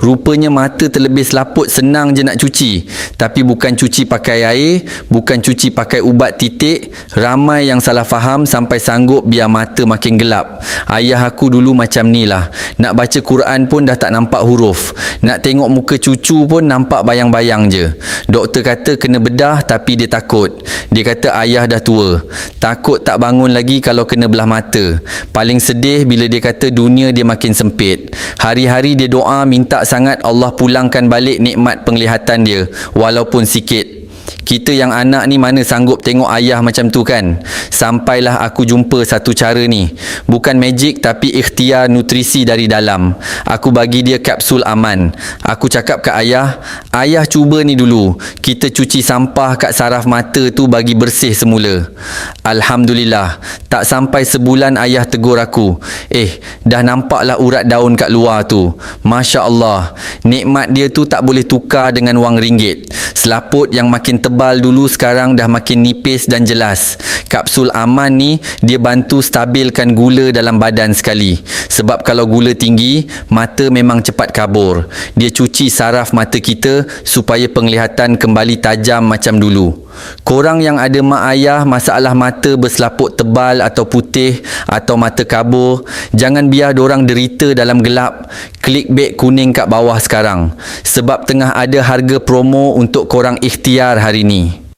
Rupanya mata terlebih selaput senang je nak cuci. Tapi bukan cuci pakai air, bukan cuci pakai ubat titik. Ramai yang salah faham sampai sanggup biar mata makin gelap. Ayah aku dulu macam ni lah. Nak baca Quran pun dah tak nampak huruf. Nak tengok muka cucu pun nampak bayang-bayang je. Doktor kata kena bedah tapi dia takut. Dia kata ayah dah tua. Takut tak bangun lagi kalau kena belah mata. Paling sedih bila dia kata dunia dia makin sempit. Hari-hari dia doa minta sangat Allah pulangkan balik nikmat penglihatan dia, walaupun sikit. Kita yang anak ni mana sanggup tengok ayah macam tu kan. Sampailah aku jumpa satu cara ni. Bukan magic tapi ikhtiar nutrisi dari dalam. Aku bagi dia kapsul aman. Aku cakap ke ayah, ayah cuba ni dulu. Kita cuci sampah kat saraf mata tu bagi bersih semula. Alhamdulillah. Tak sampai sebulan ayah tegur aku. Dah nampaklah urat daun kat luar tu. Masya Allah. Nikmat dia tu tak boleh tukar dengan wang ringgit. Selaput yang makin tebal dulu sekarang dah makin nipis dan jelas. Kapsul aman ni dia bantu stabilkan gula dalam badan sekali. Sebab kalau gula tinggi, mata memang cepat kabur. Dia cuci saraf mata kita supaya penglihatan kembali tajam macam dulu. Korang yang ada mak ayah masalah mata berselaput tebal atau putih atau mata kabur, jangan biar dorang derita dalam gelap. Klik beg kuning kat bawah sekarang. Sebab tengah ada harga promo untuk korang ikhtiar hari ni.